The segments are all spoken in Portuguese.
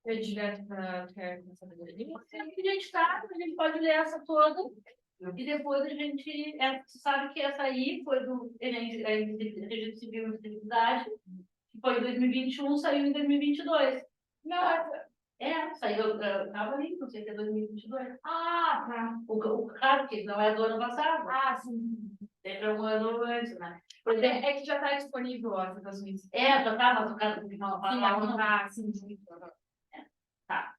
Eu direto para a sabedoria. A gente tá, a gente pode ler essa toda e depois a gente sabe que essa aí foi do Registro Civil e Civilidade, que foi em 2021, saiu em 2022. Nossa! Saiu, estava ali, não sei se é 2022. Ah, tá. Claro que não é do ano passado. Ah, sim. Sempre um ano antes, né? Pois é que já está disponível as anotações. Já tá, mas o cara tem uma Ah, sim, sim. Tá.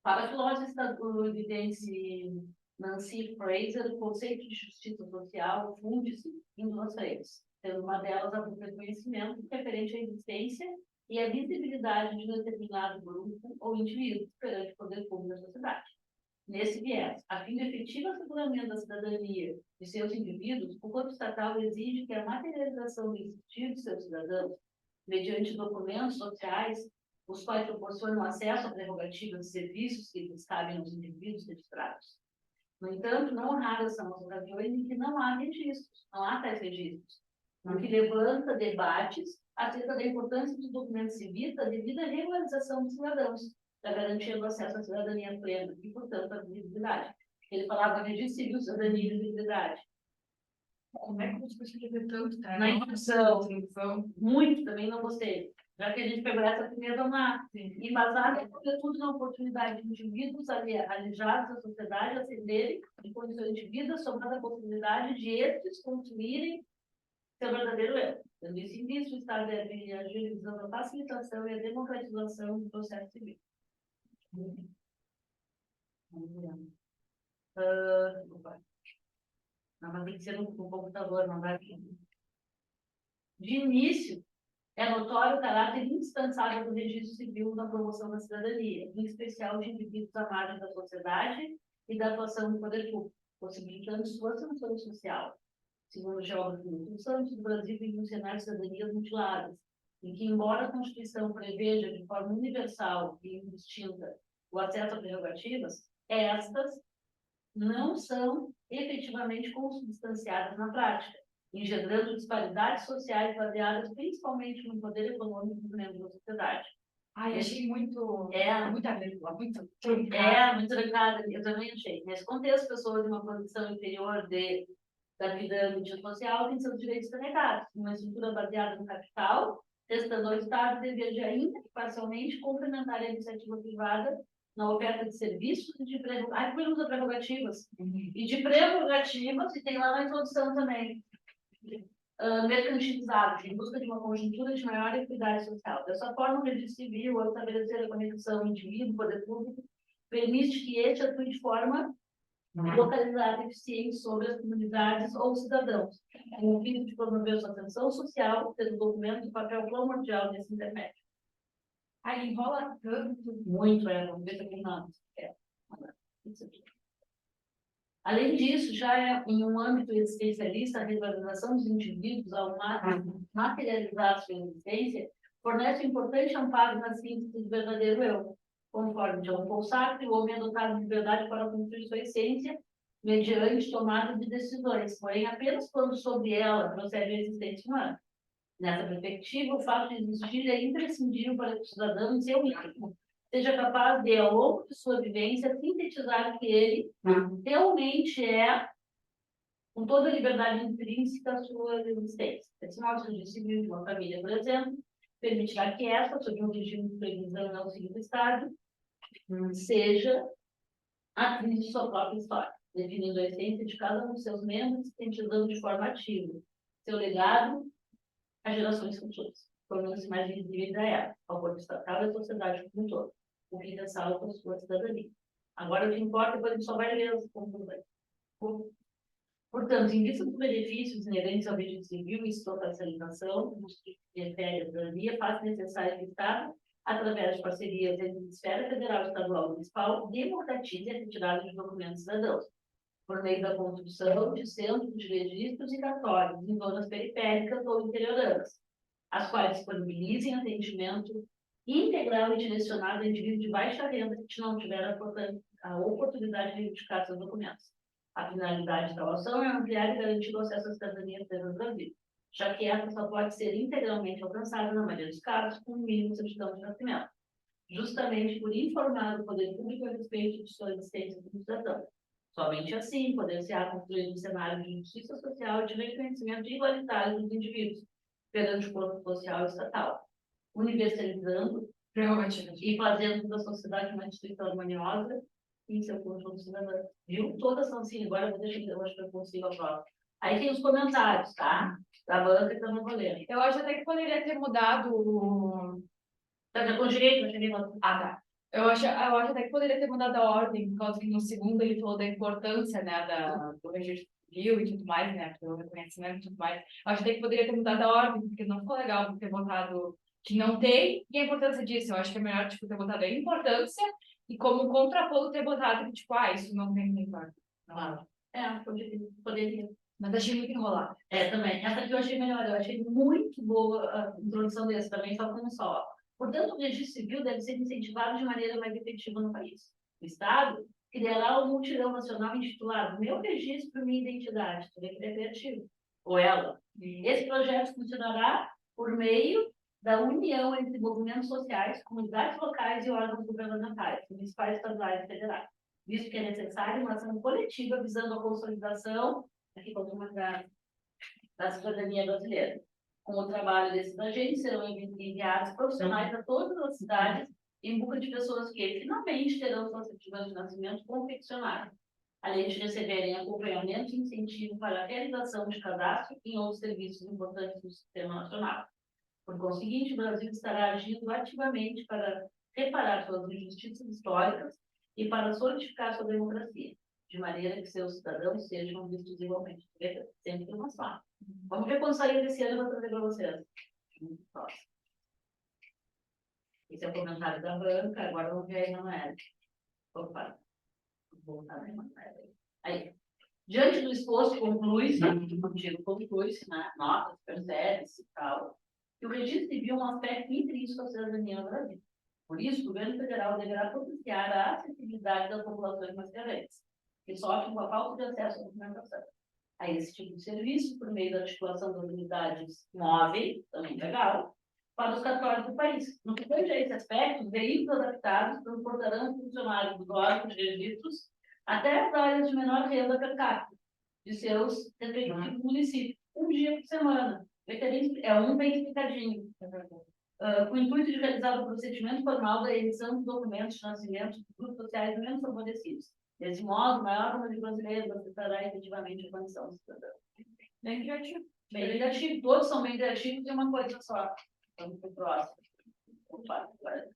Para a filósofa estadunidense Nancy Fraser, o conceito de justiça social funde-se em duas frentes, sendo uma delas a do reconhecimento referente à existência e à visibilidade de um determinado grupo ou indivíduo perante o poder público da sociedade. Nesse viés, a fim de efetivo asseguramento da cidadania de seus indivíduos, o Código Estatal exige que a materialização do existir de seus cidadãos, mediante documentos sociais, os quais proporcionam acesso a prerrogativas e serviços que lhes cabem aos indivíduos registrados. No entanto, não raras são as ocasiões em que não há registros, não há tais registros, o que levanta debates acerca da importância dos documentos civis da devida regularização dos cidadãos, da garantia do acesso à cidadania plena e, portanto, à visibilidade. Ele falava de registro civil, cidadania e visibilidade. Como é que você conseguiu ver tanto, cara? Na introdução, muito, também não gostei. Já que a gente pegou essa primeira, vamos lá. Embasada, sobretudo, na oportunidade de indivíduos alijados da sociedade ascenderem em condições de vida, sobre a possibilidade de estes construírem seu verdadeiro eu. Tendo isso em vista, o Estado deve agir visando a facilitação e a democratização do processo civil. Não, mas tem que ser no computador, não vai aqui. De início, é notório o caráter indispensável do registro civil na promoção da cidadania, em especial de indivíduos à margem da sociedade e da atuação do poder público, possibilitando sua ascensão social. Segundo o geógrafo Milton Santos, o Brasil vive um cenário de cidadanias mutiladas, em que, embora a Constituição preveja de forma universal e indistinta o acesso a prerrogativas, estas não são efetivamente consubstanciadas na prática, engendrando disparidades sociais baseadas principalmente no poder econômico dos membros da sociedade. Eu achei muito... Muito truncada. Muito truncada, eu também achei. Nesse contexto, pessoas de uma posição inferior da pirâmide social têm seus direitos denegados, uma estrutura baseada no capital, testando ao Estado o dever de ainda que parcialmente complementar a iniciativa privada na oferta de serviços e de prerrogativas. E de prerrogativas, e tem lá na introdução também, mercantilizados, em busca de uma conjuntura de maior equidade social. Dessa forma, o registro civil, ao estabelecer a conexão indivíduo-poder público, permite que este atue de forma localizada e eficiente sobre as comunidades ou cidadãos, com o fim de promover sua atenção social, tendo o documento de papel primordial nesse intermédio. Enrola tanto. Muito, vamos ver aqui não. Isso aqui. Além disso, já em um âmbito existencialista, a regularização dos indivíduos ao materializar sua existência fornece um importante amparo na síntese do verdadeiro eu, conforme John Paul Sartre, o homem é dotado de liberdade para construir sua essência mediante tomada de decisões, porém apenas quando sobre ela procede a existência humana. Nessa perspectiva, o fato de existir é imprescindível para que o cidadão, em seu íntimo, seja capaz de, ao longo de sua vivência, sintetizar que ele realmente é, com toda a liberdade intrínseca, a sua existência. Esse modo de civil de uma família, por exemplo, permitirá que essa, sob um regime de previsão não seguido do Estado, seja a atriz de sua própria história, definindo a essência de cada um dos seus membros, sintetizando de forma ativa seu legado às gerações futuras, tornando-se mais visível a ela, ao corpo estatal e à sociedade como um todo, o que ressalta a sua cidadania. Agora, o que importa, depois a gente só vai ler as conclusões. Portanto, em vista dos benefícios inerentes ao registro civil e sua facilitação, nos que refere a cidadania, faz necessário que o Estado, através de parcerias entre a esfera federal, estadual e municipal, democratize a retirada de documentos cidadãos, por meio da construção de centros de registros e cartórios em zonas periféricas ou interioranas, as quais disponibilizem atendimento integral e direcionado a indivíduos de baixa renda que não tiveram a oportunidade de reivindicar seus documentos. A finalidade da ação é ampliar e garantir o acesso à cidadania plena no Brasil, já que essa só pode ser integralmente alcançada, na maioria dos casos, com o mínimo certidão de nascimento. justamente por informar o poder público a respeito de sua existência como cidadão. Somente assim poder-se-á construir um cenário de justiça social e de reconhecimento igualitário dos indivíduos perante o corpo social e estatal, universalizando Prerrogativas. e fazendo da sociedade uma instituição harmoniosa em seu conjunto cidadão. Viu? Todas são assim. Agora eu acho que eu consigo a prova. Aí tem os comentários, tá? Da banca que eu não vou ler. Eu acho até que poderia ter mudado o... Tá, já conjuguei, no... Ah, tá. Eu acho até que poderia ter mudado a ordem, por causa que no segundo ele falou da importância, né, do registro civil e tudo mais, né, do reconhecimento e tudo mais. Eu acho até que poderia ter mudado a ordem, porque não ficou legal ter votado que não tem e a importância disso. Eu acho que é melhor, tipo, ter votado a importância e como contraponto ter votado que, tipo, isso não tem importância. Claro. Poderia. Mas achei muito enrolado. Também. Essa aqui eu achei melhor. Eu achei muito boa a introdução desse também, só como só. Portanto, o registro civil deve ser incentivado de maneira mais efetiva no país. O Estado criará um mutirão nacional intitulado Meu Registro, Minha Identidade. Tu vê que ele é criativo. Ou ela. Esse projeto funcionará por meio da união entre movimentos sociais, comunidades locais e órgãos governamentais, municipais, estaduais e federais. Visto que é necessário uma ação coletiva visando a consolidação aqui da cidadania brasileira. Com o trabalho desses agentes, serão enviados profissionais a todas as cidades em busca de pessoas que finalmente terão suas certidões de nascimento confeccionadas, além de receberem acompanhamento e incentivo para a realização de cadastro em outros serviços importantes do sistema nacional. Por conseguinte, o Brasil estará agindo ativamente para reparar suas injustiças históricas e para solidificar sua democracia, de maneira que seus cidadãos sejam vistos igualmente. Sempre mais fácil. Vamos ver quando sair desse ano, eu vou trazer para vocês. Esse é o comentário da banca, agora vamos ver a Emanuele. Opa, vou voltar na Emanuele. Aí, diante do exposto, conclui-se, conclui-se, né? Notas, percebe-se e tal, que o registro civil é um aspecto intrínseco à cidadania no Brasil. Por isso, o governo federal deverá propiciar a acessibilidade das populações mais carentes, que sofrem com a falta de acesso à documentação, a esse tipo de serviço, por meio da articulação das unidades móveis, também legal, para os cartórios do país. No que tange a esse aspecto, os veículos adaptados transportarão funcionários dos órgãos de registros até as áreas de menor renda per capita de seus respectivos municípios, um dia por semana. É um bem explicadinho. Com o intuito de realizar o procedimento formal da emissão de documentos de nascimento dos grupos sociais menos favorecidos. Desse modo, o maior número de brasileiros acessará efetivamente a condição de cidadão. Bem criativo. Bem criativo. Todos são bem criativos e uma coisa só. Vamos para o próximo. Opa, agora.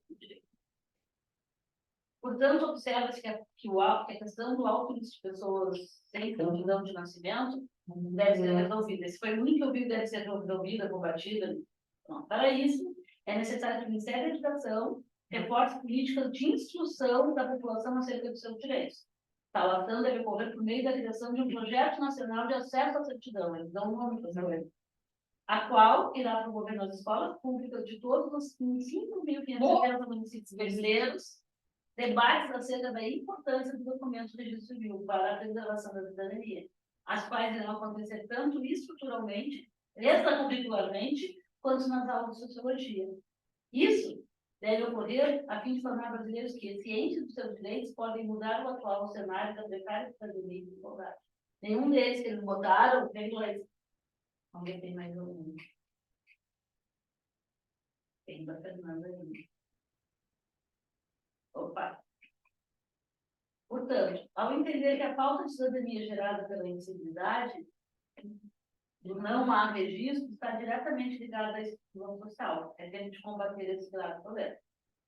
Portanto, observa-se que a questão do auto-list de pessoas sem certidão de nascimento deve ser resolvida. Se foi o único que eu vi, deve ser resolvida, combatida. Não. Para isso, é necessário que o Ministério da Educação reforce políticas de instrução da população acerca dos seus direitos. Tal ação deve ocorrer por meio da criação de um projeto nacional de acesso à certidão, eles dão um nome para essa a qual irá promover nas escolas públicas de todos os 5.570 municípios brasileiros debates acerca da importância do documento de registro civil para a preservação da cidadania, as quais irão acontecer tanto estruturalmente, extracurricularmente, quanto nas aulas de sociologia. Isso deve ocorrer a fim de formar brasileiros que, cientes dos seus direitos, podem mudar o atual cenário da precária cidadania e desigualdade. Nenhum deles que eles botaram tem dois. Vamos ver se tem mais um. Tem da Fernanda aí. Opa! Portanto, ao entender que a falta de cidadania gerada pela invisibilidade do não há registro está diretamente ligada à exclusão social, é tempo de combater esse grave problema.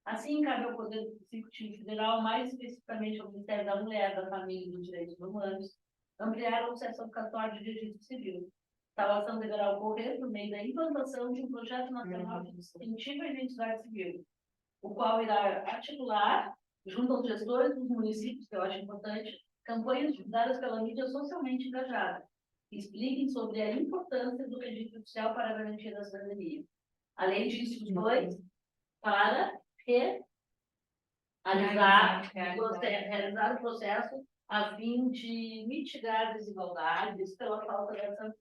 Assim, cabe ao Poder Executivo Federal, mais especificamente ao Ministério da Mulher, da Família e dos Direitos Humanos, ampliar o acesso ao cartório de registro civil. Tal ação deverá ocorrer por meio da implantação de um projeto nacional de incentivo à identidade civil, o qual irá articular, junto aos gestores dos municípios, que eu acho importante, campanhas divulgadas pela mídia socialmente engajada, que expliquem sobre a importância do registro oficial para a garantia da cidadania. Além disso, os dois, para realizar o processo a fim de mitigar desigualdades pela falta dessa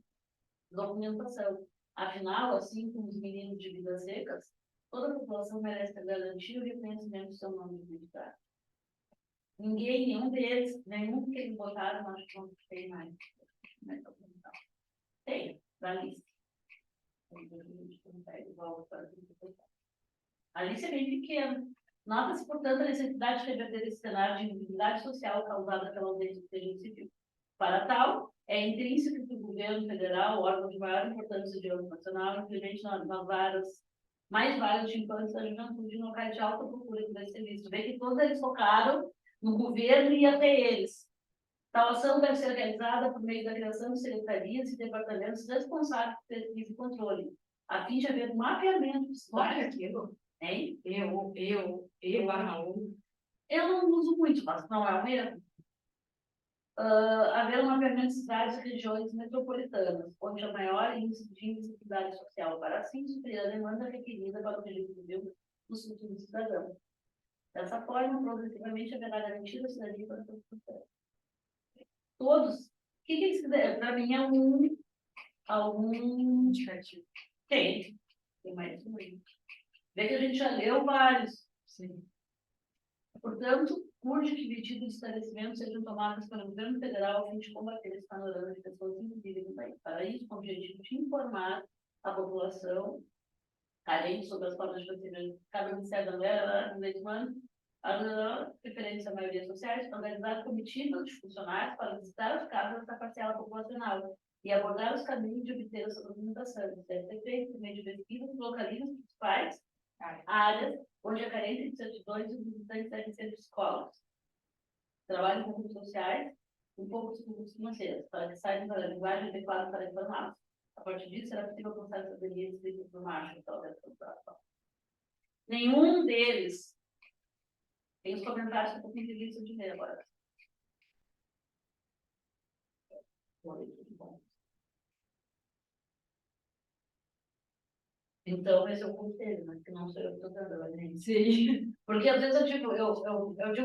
documentação. Afinal, assim como os meninos de vidas secas, Toda a população merece ter garantia e reconhecimento do seu nome identitário. Ninguém, nenhum deles, nenhum que eles botaram, acho que não tem mais. Tem, da lista. A lista é bem pequena. Nota-se, portanto, a necessidade de reverter esse cenário de invisibilidade social causada pela ausência do regime civil. Para tal, é intrínseco que o governo federal, o órgão de maior importância de âmbito nacional, implemente nas várias, mais várias de infância da juventude em locais de alta procura por esse serviço. Vê que todos eles focaram no governo e até eles. Tal ação deve ser realizada por meio da criação de secretarias e departamentos responsáveis por pesquisa e controle, a fim de haver um mapeamento Olha aquilo. hein? Eu. Eu não uso muito, mas não é um erro. Haver um mapeamento de cidades e regiões metropolitanas, onde a maior índice de invisibilidade social, para assim suprir a demanda requerida para o regime civil dos futuros cidadãos. Dessa forma, progressivamente haverá garantida a cidadania para todos os cidadãos. Todos. O que eles quiserem? Para mim é algum Indicativo. tem mais um. Vê que a gente já leu vários. Sim. Portanto, urge que medidas de esclarecimento sejam tomadas pelo governo federal a fim de combater esse panorama de pessoas invisíveis no país. Para isso, com o objetivo de informar a população carente sobre as formas de procedimento de cada Ministério da Mulher, a referência à maioria sociais, organizar comitivas de funcionários para visitar os casos dessa parcela populacional e abordar os caminhos de obter essa documentação. Isso deve ser feito por meio de pesquisas que localizam os principais áreas onde a carência de certidões e os visitantes devem ser psicólogos. Trabalho com recursos sociais, um pouco de recursos financeiros, para que saibam para a linguagem adequada para informá-los. A partir disso, será possível alcançar a cidadania escrita por macho. Nenhum deles tem os comentários que eu tenho visto de ver agora. Então, esse é o conselho, mas que não sou eu que estou dando, né? Sim. Porque às vezes eu digo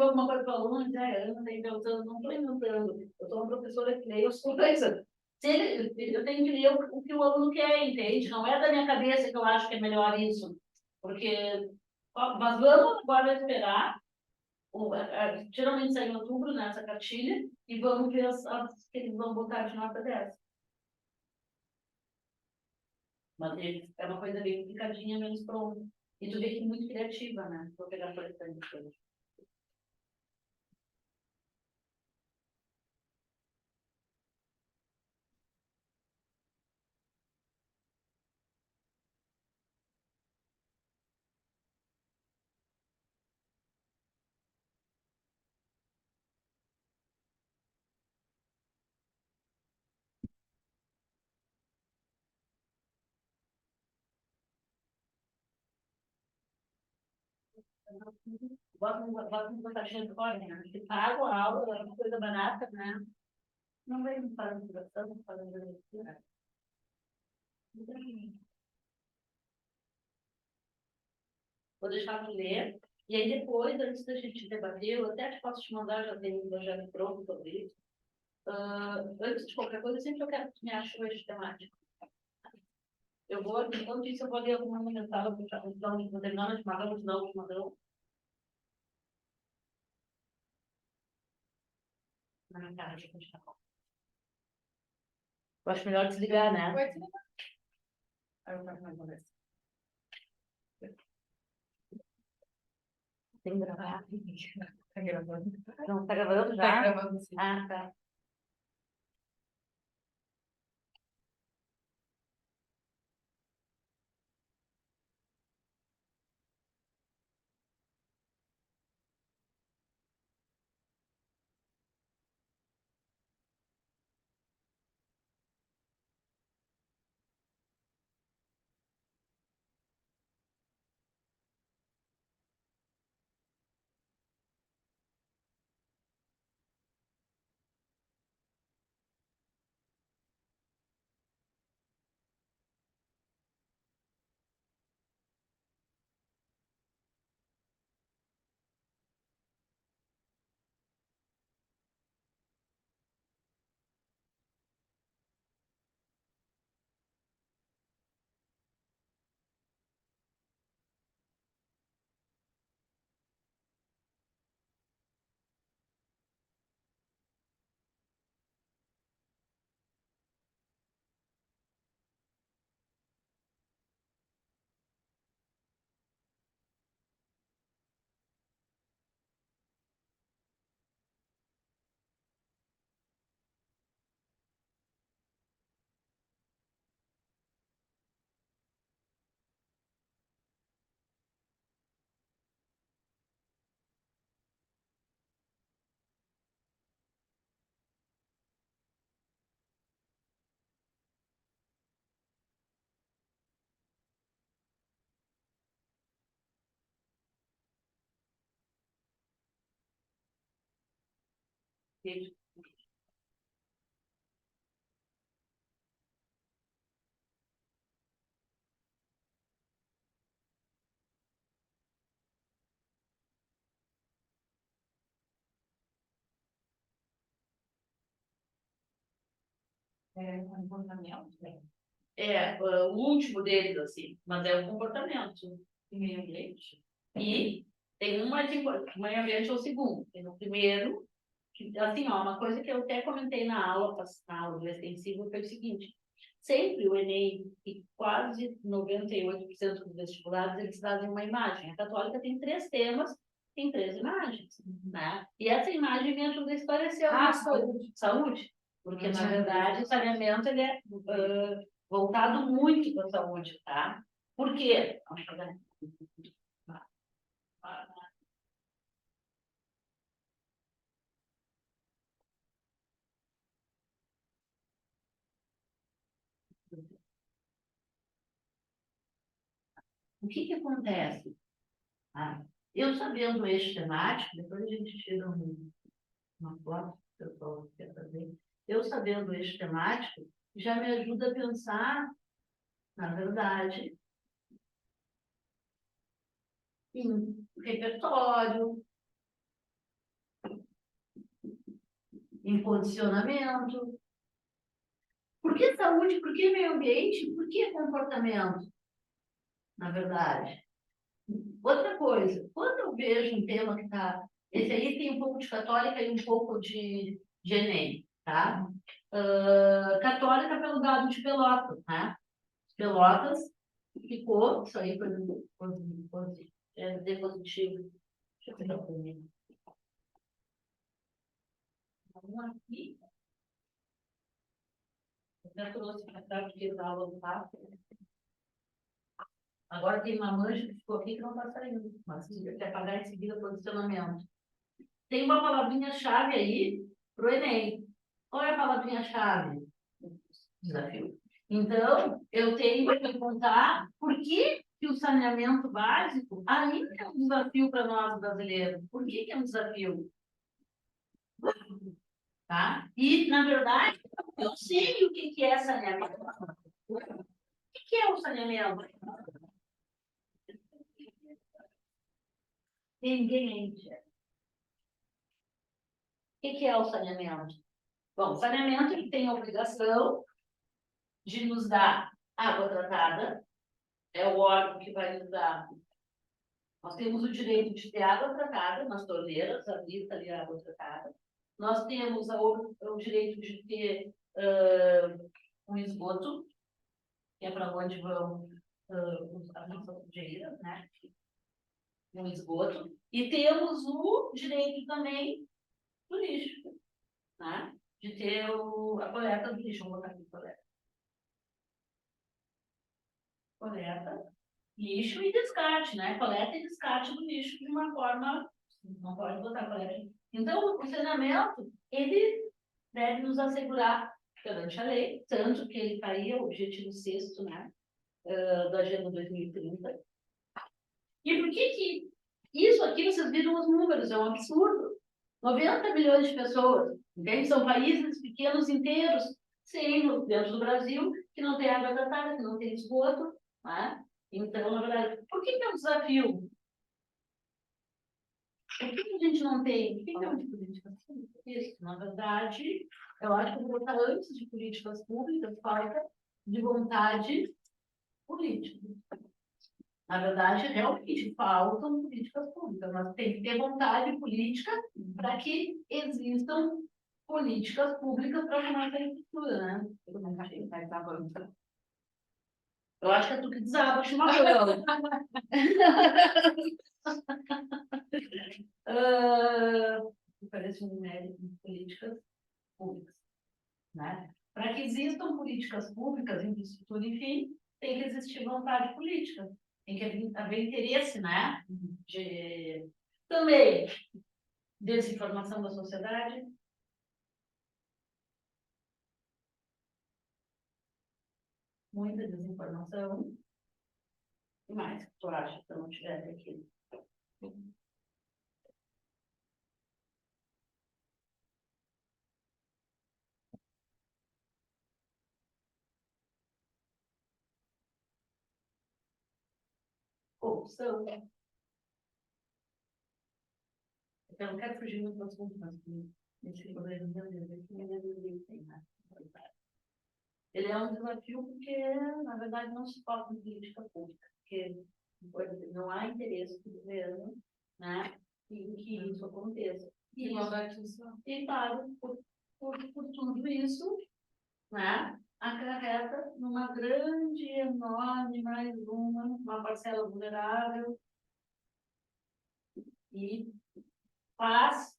alguma coisa para o aluno e diz, eu não estou inventando, não estou inventando. Eu sou uma professora que lê, eu sou coisa. Eu tenho que ler o que o aluno quer, entende? Não é da minha cabeça que eu acho que é melhor isso. Porque, mas vamos agora esperar. Geralmente sai em outubro, nessa cartilha, e vamos ver as que eles vão botar de nota 10. Mas é uma coisa bem complicadinha, menos pronta. E tu vê que é muito criativa, né? Vou pegar por exemplo. Bota uma caixinha de fora, né? Porque pago a aula, é uma coisa barata, né? Não vai me fazer divulgação, não fazer divulgação. Vou deixar tu ler. E aí depois, antes da gente debater, eu até posso te mandar, já tem um projeto pronto sobre isso. Antes de qualquer coisa, sempre eu quero que tu me ache hoje temático. Eu vou, enquanto isso, eu vou ler alguma mensagem, vou terminar de mandar, vou te dar o último padrão. Na minha cara, deixa eu continuar. Eu acho melhor desligar, né? Pode desligar. Aí eu faço mais uma vez. Tem que gravar. Tá gravando. Não, tá gravando já? Tá gravando, sim. Ah, tá. Comportamento, né? O último deles, assim, mas é o comportamento. E meio ambiente. E tem um mais importante, o meio ambiente é o segundo. Tem o primeiro, que, assim, ó, uma coisa que eu até comentei na aula do extensivo foi o seguinte: sempre o Enem e quase 98% dos vestibulares, eles trazem uma imagem. A Católica tem 3 temas, tem 3 imagens, né? E essa imagem me ajuda a esclarecer saúde. Saúde, porque, na verdade, o saneamento, ele é voltado muito para a saúde, tá? Por quê? Vamos fazer. O que acontece? Eu sabendo o eixo temático, depois a gente tira uma foto que o pessoal quer fazer. Eu sabendo o eixo temático, já me ajuda a pensar, na verdade, em repertório, em posicionamento. Por que saúde? Por que meio ambiente? Por que comportamento? Na verdade. Outra coisa, quando eu vejo um tema que está. Esse aí tem um pouco de católica e um pouco de Enem, tá? Católica pelo dado de Pelotas, né? Pelotas ficou, isso aí foi positivo. Deixa eu pegar comigo. Vamos aqui. Eu já trouxe para cá, porque eu aula do papo. Agora tem uma mancha que ficou aqui que não está saindo. Mas se quer apagar em seguida posicionamento. Tem uma palavrinha-chave aí para o Enem. Qual é a palavrinha-chave? Desafio. Então, eu tenho que perguntar por que o saneamento básico ainda é um desafio para nós brasileiros. Por que é um desafio? Tá? E, na verdade, eu sei o que é saneamento. O que é o saneamento? Ninguém entende. O que é o saneamento? Bom, o saneamento ele tem a obrigação de nos dar água tratada, é o órgão que vai nos dar. Nós temos o direito de ter água tratada nas torneiras, abrir ali a água tratada. Nós temos o direito de ter um esgoto, que é para onde vão as nossas sujeiras, né? Um esgoto. E temos o direito também do lixo, né? De ter a coleta do lixo. Vamos botar aqui coleta. Coleta, lixo e descarte, né? Coleta e descarte do lixo de uma forma, não pode botar coleta. Então, o saneamento, ele deve nos assegurar perante a lei, tanto que ele está aí, o objetivo 6º, né, da Agenda 2030. E por que isso aqui, vocês viram os números, é um absurdo. 90 milhões de pessoas, entende? São países pequenos inteiros, sim, dentro do Brasil, que não tem água tratada, que não tem esgoto, né? Então, na verdade, por que é um desafio? Por que a gente não tem? Por que é uma política pública? Isso, na verdade, eu acho que eu vou botar antes de políticas públicas, falta de vontade política. Na verdade, realmente faltam políticas públicas, mas tem que ter vontade política para que existam políticas públicas para formar essa infraestrutura, né? Eu acho que é tu que desaba, chimarrão. Parece um mérito de políticas públicas, né? Para que existam políticas públicas, infraestrutura, enfim, tem que existir vontade política, tem que haver interesse, né? Também desinformação da sociedade. Muita desinformação. O que mais que tu acha que eu não tiver aqui? opção. Eu não quero fugir muito do assunto, mas esse problema tem, né? Ele é um desafio porque, na verdade, não se foca em política pública, porque não há interesse do governo, né, em que isso aconteça. E Igualdade social. E, claro, por tudo isso, né, acarreta numa grande, enorme, mais uma parcela vulnerável e faz,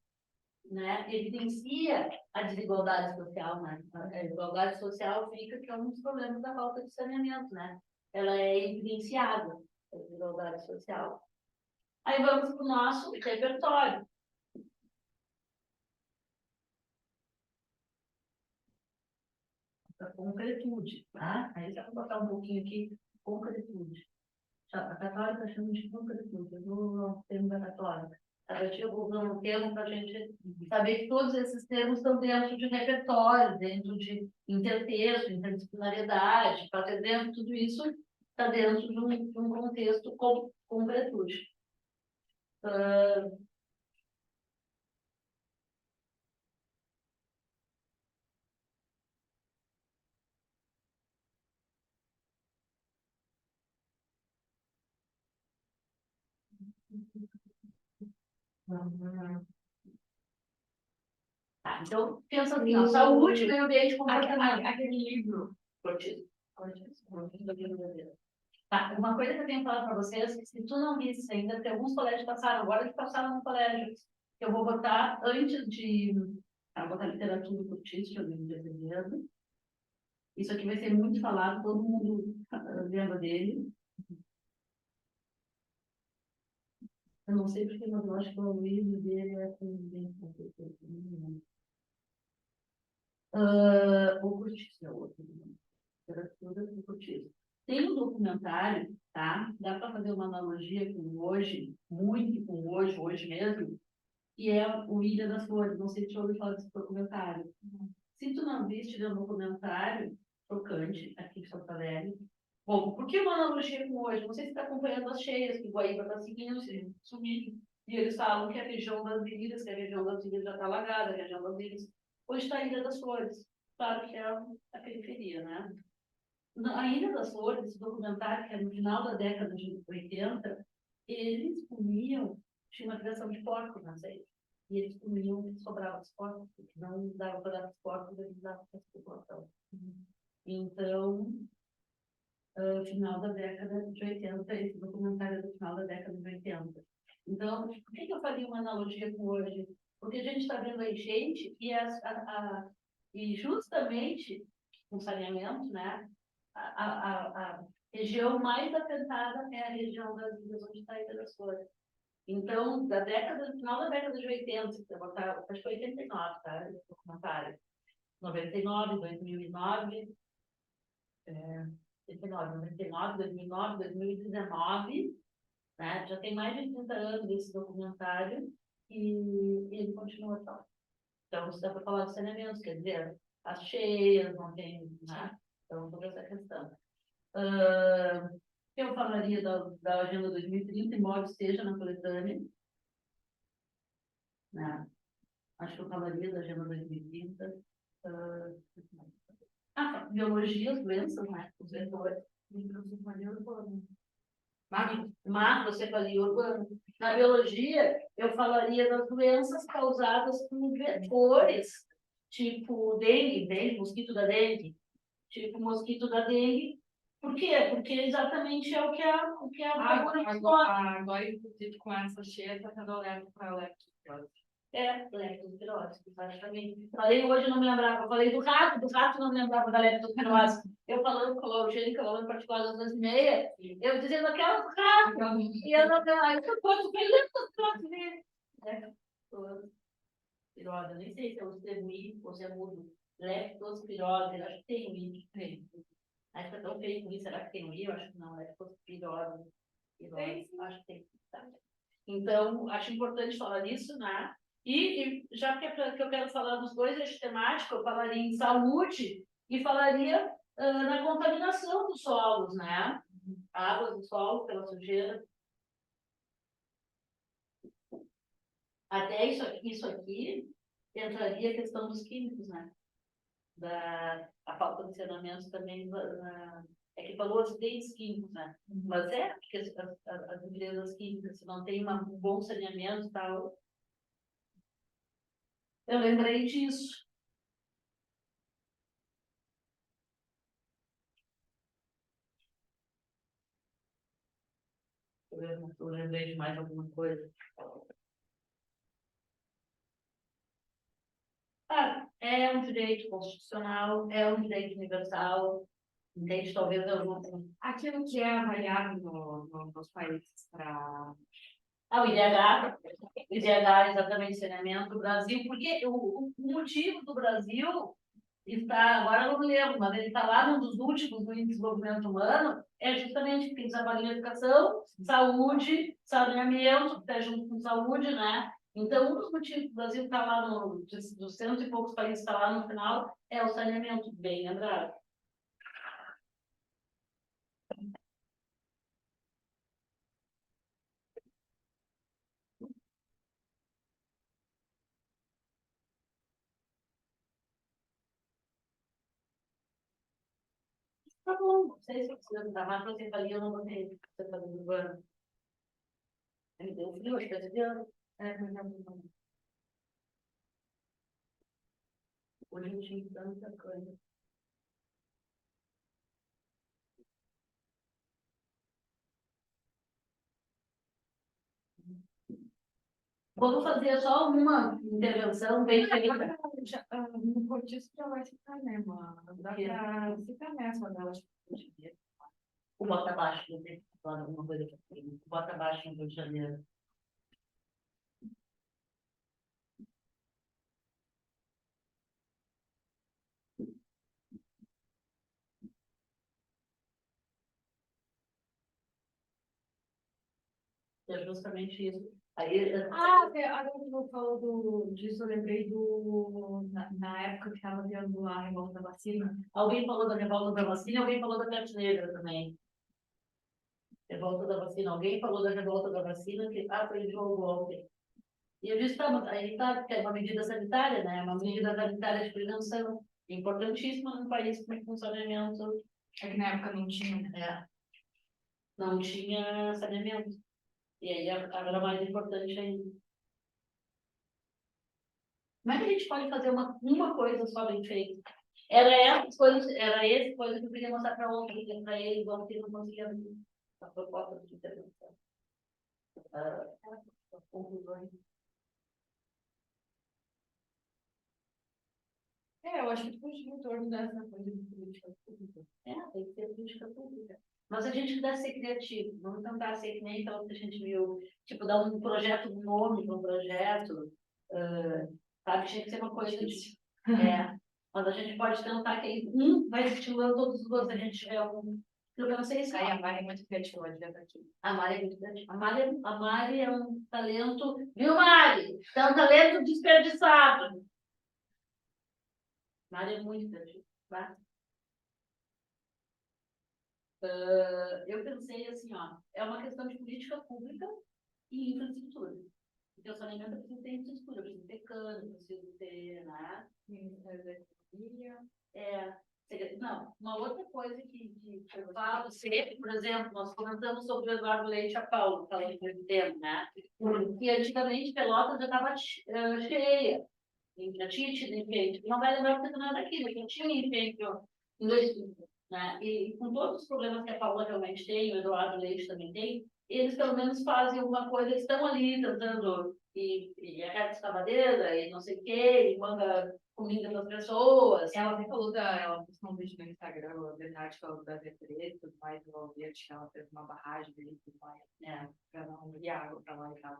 né, evidencia a desigualdade social, né? A desigualdade social fica que é um dos problemas da falta de saneamento, né? Ela é evidenciada, a desigualdade social. Aí vamos para o nosso repertório. A concretude, tá? Aí já vou botar um pouquinho aqui, concretude. A católica está chamando de concretude, eu vou termo da católica. Eu vou usando um termo para a gente saber que todos esses termos estão dentro de repertório, dentro de intertexto, interdisciplinariedade, para ter dentro tudo isso, está dentro de um contexto com concretude. Tá, então, pensa assim, ó, saúde, meio ambiente, comportamento. Aquele livro. Cortiço. Tá, uma coisa que eu tenho que falar para vocês, que se tu não visse ainda, porque alguns colégios passaram, agora eles passaram no colégio, eu vou botar antes de... vou botar literatura do Cortiço, que eu livro de Azevedo. Isso aqui vai ser muito falado, todo mundo lembra dele. Eu não sei porque, mas eu acho que o livro dele é o Cortiço é outro. Literatura do Cortiço. Tem um documentário, tá? Dá para fazer uma analogia com hoje, muito com hoje mesmo, que é o Ilha das Flores. Não sei se você ouviu falar desse documentário. Se tu não viste, é um documentário tocante aqui em Porto Alegre. Bom, por que uma analogia com hoje? Não sei se está acompanhando as cheias, que o Guaíba está seguindo, se sumindo. E eles falam que a região das ilhas, que a região das ilhas já está alagada, a região das ilhas. Hoje está a Ilha das Flores. Claro que é a periferia, né? A Ilha das Flores, esse documentário, que é no final da década de 80, eles comiam, tinha uma criação de porcos na ilha, e eles comiam o que sobrava dos porcos, porque não dava para dar os porcos, eles davam para a população. Então, no final da década de 80, esse documentário é do final da década de 80. Então, por que eu faria uma analogia com hoje? Porque a gente está vendo a enchente e justamente o saneamento, né? A região mais afetada é a região das ilhas onde está a Ilha das Flores. Então, final da década de 80, acho que 89, tá? Esse documentário. 99, 2009, 99, 2009, 2019, né? Já tem mais de 30 anos esse documentário e ele continua só. Então, você dá para falar de saneamento, quer dizer, as cheias, não tem, né? Então, sobre essa questão. Eu falaria da Agenda 2030, embora esteja na coletânea. Né? Acho que eu falaria da Agenda 2030. Biologia, as doenças, né? Os vetores. Macrocefalia urbana. Na biologia, eu falaria das doenças causadas por vetores, tipo dengue, mosquito da dengue, tipo mosquito da dengue. Por quê? Porque exatamente é o que agora, inclusive, com essa cheia, está tendo alerta para leptospirose. Leptospirose, exatamente. Falei hoje, não me lembrava. Eu falei do rato não me lembrava da leptospirose. Eu falando com a Eugênia, falando particular das 2h30, eu dizendo aquela do rato. E eu não me lembro. Eu falei leptospirose dele. Leptospirose, eu nem sei se é o I ou se é mudo. Leptospirose, acho que tem o I. Acho que é tão feio com isso, será que tem o I? Eu acho que não, leptospirose. Acho que tem. Tá. Então, acho importante falar nisso, né? E já que eu quero falar dos dois eixos temáticos, eu falaria em saúde e falaria na contaminação dos solos, né? Águas do solo pela sujeira, Até isso aqui entraria a questão dos químicos, né? A falta de saneamento também é que falou acidentes químicos, né? Mas porque as empresas químicas, se não tem um bom saneamento e tal, eu lembrei disso. Eu lembrei de mais alguma coisa. É um direito constitucional, é um direito universal, entende? Talvez eu não tenha. Aquilo que é avaliado nos países para. O IDH é exatamente saneamento do Brasil, porque o motivo do Brasil está, agora eu não me lembro, mas ele está lá num dos últimos do índice de desenvolvimento humano, é justamente porque eles avaliam educação, saúde, saneamento, que está junto com saúde, né? Então, um dos motivos do Brasil estar lá dos cento e poucos países está lá no final é o saneamento, bem lembrado. Tá bom, não sei se precisa dar mais para você fazer, eu não vou ter você fazer no ano. Me deu frio, acho que é de ano. Hoje eu tinha tanta coisa. Vamos fazer só uma intervenção bem feita. No cortiço já vai ficar mesmo. Dá para ficar nessa delas. O bota abaixo, não tem alguma coisa que tem. O bota abaixo no Rio de Janeiro. É justamente isso. Aí, Agora que você falou disso, eu lembrei na época que estava tendo a revolta da vacina. alguém falou da revolta da vacina, alguém falou da peste negra também. Revolta da vacina, alguém falou da revolta da vacina, que foi de um golpe. E eu disse, tá, mas aí tá, porque é uma medida sanitária, né? Uma medida sanitária de prevenção importantíssima num país com funcionamento. É que na época não tinha, né? Não tinha saneamento. E aí era mais importante ainda. Como é que a gente pode fazer uma coisa só bem feita? Era essa coisa que eu queria mostrar para eles, ontem não conseguia a proposta de intervenção. As conclusões. Eu acho que fugiu em torno dessa coisa de política pública. Tem que ter política pública. Mas se a gente quiser ser criativo, vamos tentar ser que nem então que a gente viu, tipo, dar um projeto, um nome para um projeto, sabe? Tinha que ser uma coisa de. Mas a gente pode tentar que vai estimulando todos os outros, a gente tiver algum. Eu pensei isso. Aí a Mari é muito criativa, ela tá aqui. A Mari é muito criativa. A Mari é um talento. Viu, Mari? É um talento desperdiçado. Mari é muito criativa. Tá? Eu pensei assim, ó, é uma questão de política pública e infraestrutura. Porque o saneamento precisa ter infraestrutura, precisa ter cano, precisa ter, né? Ministério da Economia. Não, uma outra coisa que eu falo sempre, por exemplo, nós comentamos sobre o Eduardo Leite a Paulo, falando muito tempo, né? Porque antigamente Pelotas já estava cheia, já tinha tido efeito. Não vai lembrar porque não é daquilo, já tinha efeito em 2000, né? E com todos os problemas que a Paula realmente tem, o Eduardo Leite também tem, eles pelo menos fazem alguma coisa, eles estão ali tentando, e a carta escavadeira, e não sei o quê, e manda comida para as pessoas. Ela até falou ela postou um vídeo no Instagram, a verdade, falando da Z3 e tudo mais, do ambiente, que ela fez uma barragem dele e tudo mais, para não ir água para lá e tal.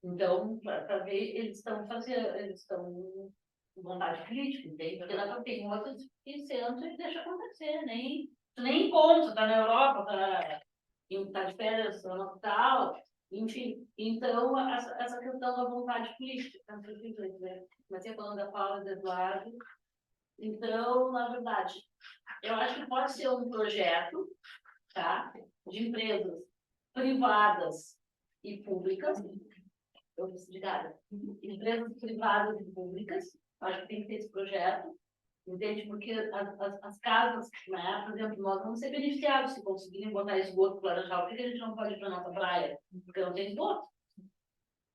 Então, para ver, eles estão com vontade crítica, entende? Porque lá tem outros que sentam e deixam acontecer, nem encontra, tá na Europa, tá de férias no hospital, enfim. Então, essa questão da vontade política, mas você falando da Paula e do Eduardo, então, na verdade, eu acho que pode ser um projeto, tá, de empresas privadas e públicas, Obrigada. Empresas privadas e públicas, acho que tem que ter esse projeto, entende? Porque as casas, né, por exemplo, nós vamos ser beneficiados se conseguirem botar esgoto para Laranjal. Por que a gente não pode ir para a nossa praia? Porque não tem esgoto.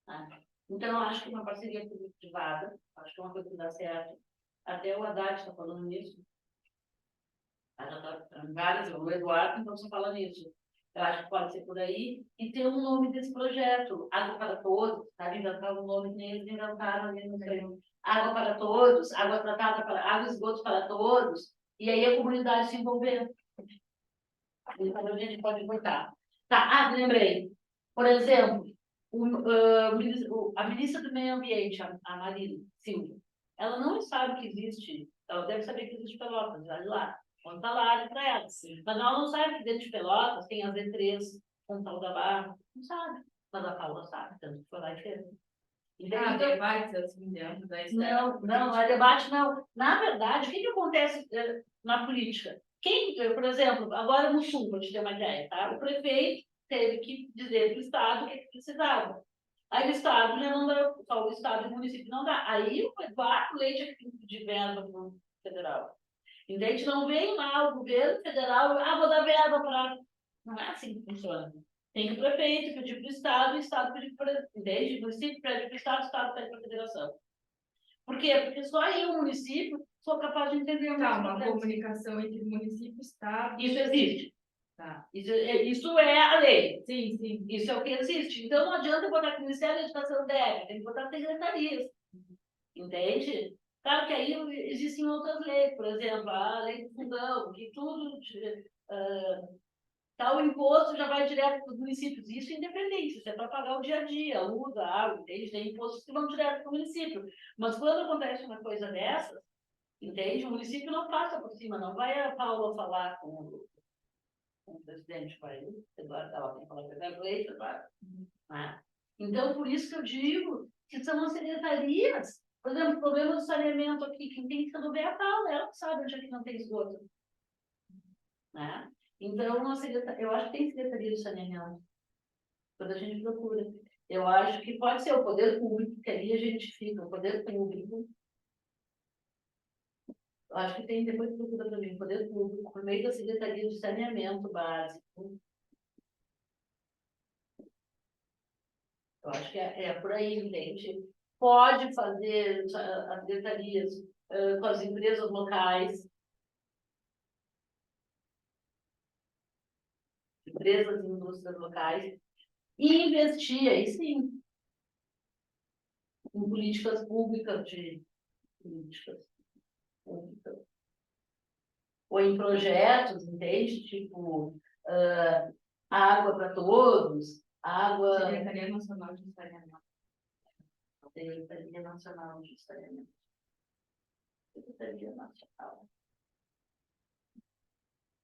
Né? Então, eu acho que uma parceria público-privada, acho que é uma coisa que dá certo. Até o Haddad está falando nisso. Já está em várias, o Eduardo, então você fala nisso. Eu acho que pode ser por aí. E ter um nome desse projeto, Água para Todos, sabe? Inventar um nome que nem eles inventaram ali no treino. Água para Todos, água tratada para água e esgoto para todos. E aí a comunidade se envolver. Então a gente pode botar. Tá, lembrei. Por exemplo, a ministra do Meio Ambiente, a Marina Silva, ela não sabe que existe, ela deve saber que existe Pelotas, olha lá. Onde está lá para ela. Mas ela não sabe que dentro de Pelotas tem as E3, Pontal da Barra. Não sabe. Mas a Paula sabe, tanto que foi lá e fez. Então, debate assim dentro da não, não é debate, não. Na verdade, o que acontece na política? Por exemplo, agora no Sul, para te ter uma ideia, tá? O prefeito teve que dizer para o Estado o que precisava. Aí o Estado já não dá, só o Estado e o município não dá. Aí o Eduardo Leite é que tem que pedir verba para o federal. Entende? Não vem lá o governo federal, vou dar verba para. Não é assim que funciona. Tem que o prefeito pedir para o Estado, o Estado pedir para. Entende? O município pede para o Estado pede para a federação. Por quê? Porque só eu, o município, sou capaz de entender uma comunicação entre município e Estado. Isso existe. Tá. Isso é a lei. Sim, sim. Isso é o que existe. Então não adianta botar que o Ministério da Educação deve, tem que botar secretarias. Entende? Claro que aí existem outras leis, por exemplo, a lei do fundão, que tudo, tal imposto já vai direto para os municípios. Isso é independente, isso é para pagar o dia a dia, a luz, a água, entende? Tem impostos que vão direto para o município. Mas quando acontece uma coisa dessas, entende? O município não passa por cima, não vai a Paula falar com o presidente do país, Eduardo estava tem que falar com o presidente Leite, Eduardo. Né? Então, por isso que eu digo que são as secretarias. Por exemplo, o problema do saneamento aqui, quem tem que resolver é a Paula, ela que sabe onde é que não tem esgoto. Né? Então, eu acho que tem secretaria do saneamento, quando a gente procura. Eu acho que pode ser o poder público, que ali a gente fica, o poder público. Eu acho que tem, depois procura também, o poder público, por meio da secretaria de saneamento básico. Eu acho que é por aí, entende? Pode fazer as secretarias com as empresas locais, empresas e indústrias locais, e investir, aí sim, em políticas públicas ou em projetos, entende? Tipo, água para todos, água... Secretaria Nacional de Saneamento. Secretaria Nacional de Saneamento. Secretaria Nacional.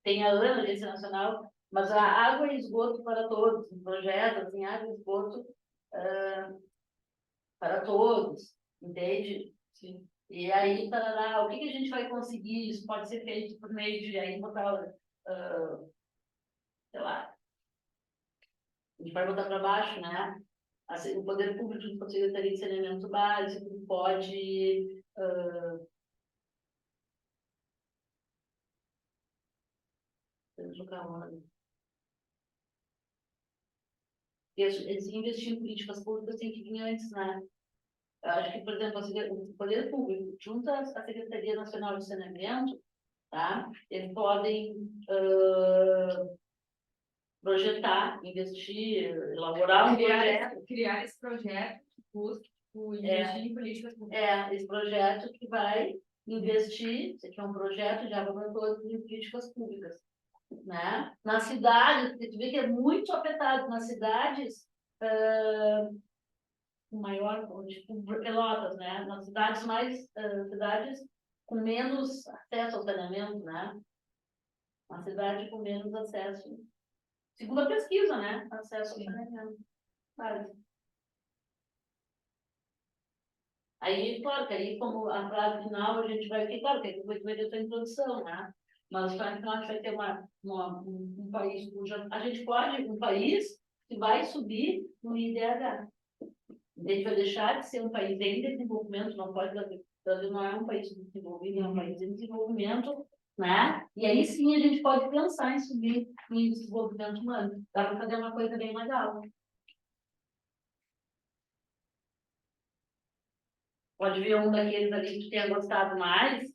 Tem a ANA, Agência Nacional, mas a água e esgoto para todos, um projeto assim, água e esgoto para todos, entende? Sim. E aí, tarará, o que a gente vai conseguir? Isso pode ser feito por meio de aí botar, sei lá, a gente vai botar para baixo, né? Assim, o poder público com a Secretaria de Saneamento Básico pode eles investir em políticas públicas tem que vir antes, né? Eu acho que, por exemplo, o poder público, junto à Secretaria Nacional de Saneamento, tá? Eles podem projetar, investir, elaborar um projeto. Criar esse projeto que busca investir em políticas públicas. Esse projeto que vai investir, isso aqui é um projeto de água para todos em políticas públicas. Né? Nas cidades, você vê que é muito afetado nas cidades maior, tipo Pelotas, né? Nas cidades cidades com menos acesso ao saneamento, né? Uma cidade com menos acesso. Segundo a pesquisa, né? Acesso ao saneamento. Básico. Aí, claro, que aí, como a frase final, a gente vai ficar, claro, que aí vai ter a sua introdução, né? Mas para que nós vai ter um país cujo... A gente pode, um país que vai subir no IDH. A gente vai deixar de ser um país em desenvolvimento, não pode, o Brasil não é um país desenvolvido, é um país em desenvolvimento, né? E aí sim a gente pode pensar em subir em desenvolvimento humano. Dá para fazer uma coisa bem legal. Pode ver um daqueles ali que tu tenha gostado mais.